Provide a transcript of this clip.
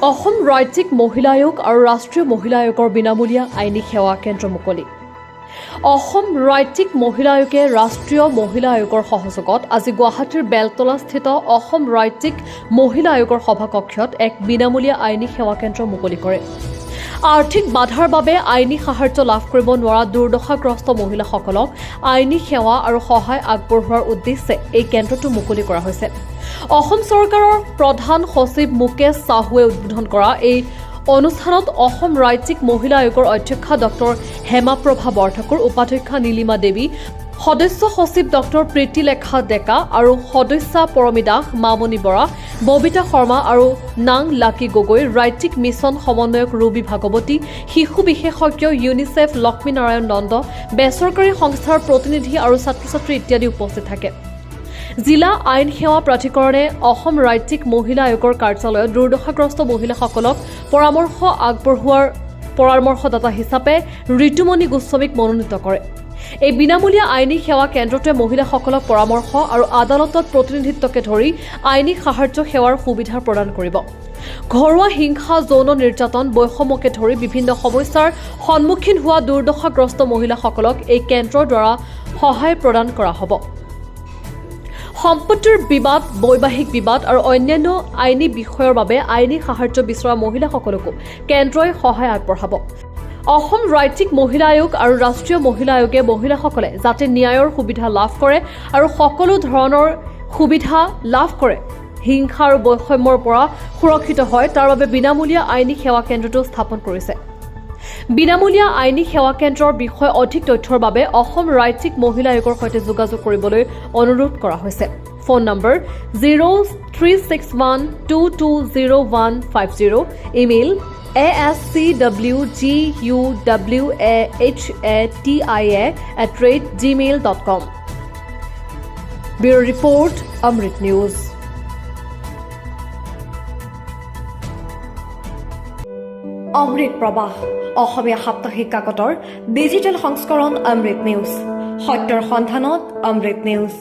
অসম ৰাজ্যিক মহিলা আয়োগ আৰু ৰাষ্ট্ৰীয় মহিলা আয়োগৰ বিনামূলীয়া আইনী সেৱা কেন্দ্ৰ মুকলি। অসম ৰাজ্যিক মহিলা আয়োগে ৰাষ্ট্ৰীয় মহিলা আয়োগৰ সহযোগত আজি গুৱাহাটীৰ বেলতলাস্থিত অসম ৰাজ্যিক মহিলা আয়োগৰ সভাকক্ষত এক বিনামূলীয়া আইনী সেৱা কেন্দ্ৰ মুকলি কৰে। আৰ্থিক বাধাৰ বাবে আইনী সাহায্য লাভ কৰিব নোৱাৰা দুৰ্দশাগ্ৰস্ত মহিলাসকলক আইনী সেৱা আৰু সহায় আগবঢ়োৱাৰ উদ্দেশ্যে এই কেন্দ্ৰটো মুকলি কৰা হৈছে। অসম চৰকাৰৰ প্ৰধান সচিব মুকেশ চাহুৱে উদ্বোধন কৰা এই অনুষ্ঠানত অসম ৰাজ্যিক মহিলা আয়োগৰ অধ্যক্ষা ডক্টৰ হেমাপ্ৰভা বৰঠাকুৰ, উপাধ্যক্ষা নীলিমা দেৱী, সদস্য সচিব ডক্টৰ প্ৰীতিলেখা ডেকা আৰু সদস্যা পৰমী দাস, মামণি বৰা, ববিতা শৰ্মা আৰু নাং লাকি গগৈ, ৰাজ্যিক মিছন সমন্বয়ক ৰুবি ভাগৱতী, শিশু বিশেষজ্ঞ ইউনিচেফ লক্ষ্মীনাৰায়ণ নন্দ, বেচৰকাৰী সংস্থাৰ প্ৰতিনিধি আৰু ছাত্ৰ ছাত্ৰী ইত্যাদি উপস্থিত থাকে। জিলা আইন সেৱা প্ৰাধিকৰণে অসম ৰাজ্যিক মহিলা আয়োগৰ কাৰ্যালয়ত দুৰ্দশাগ্ৰস্ত মহিলাসকলক পৰামৰ্শ আগবঢ়োৱাৰ পৰামৰ্শদাতা হিচাপে ঋতুমণি গোস্বামীক মনোনীত কৰে। এই বিনামূলীয়া আইনী সেৱা কেন্দ্ৰটোৱে মহিলাসকলক পৰামৰ্শ আৰু আদালতত প্ৰতিনিধিত্বকে ধৰি আইনী সাহায্য সেৱাৰ সুবিধা প্ৰদান কৰিব। ঘৰুৱা হিংসা, যৌন নিৰ্যাতন, বৈষম্যকে ধৰি বিভিন্ন সমস্যাৰ সন্মুখীন হোৱা দুৰ্দশাগ্ৰস্ত মহিলাসকলক এই কেন্দ্ৰৰ দ্বাৰা সহায় প্ৰদান কৰা হ'ব। সম্পত্তিৰ বিবাদ, বৈবাহিক বিবাদ আৰু অন্যান্য আইনী বিষয়ৰ বাবে আইনী সাহায্য বিচৰা মহিলাসকলকো কেন্দ্ৰই সহায় আগবঢ়াব। অসম ৰাজ্যিক মহিলা আয়োগ আৰু ৰাষ্ট্ৰীয় মহিলা আয়োগে মহিলাসকলে যাতে ন্যায়ৰ সুবিধা লাভ কৰে আৰু সকলো ধৰণৰ সুবিধা লাভ কৰে, হিংসা আৰু বৈষম্যৰ পৰা সুৰক্ষিত হয়, তাৰ বাবে বিনামূলীয়া আইনী সেৱা কেন্দ্ৰটো স্থাপন কৰিছে। বিনামূলীয়া আইনী সেৱা কেন্দ্ৰৰ বিষয়ে অধিক তথ্যৰ বাবে অসম ৰাজ্যিক মহিলা আয়োগৰ সৈতে যোগাযোগ কৰিবলৈ অনুৰোধ কৰা হৈছে। Phone number 0361220150, email ascwuwahatia@gmail.com। Bureau report, Amrit news. Amrit Prabah, Asomiya সাপ্তাহিক কাকতৰ ডিজিটেল সংস্কৰণ অমৃত নিউজ। সত্যৰ সন্ধানত অমৃত নিউজ।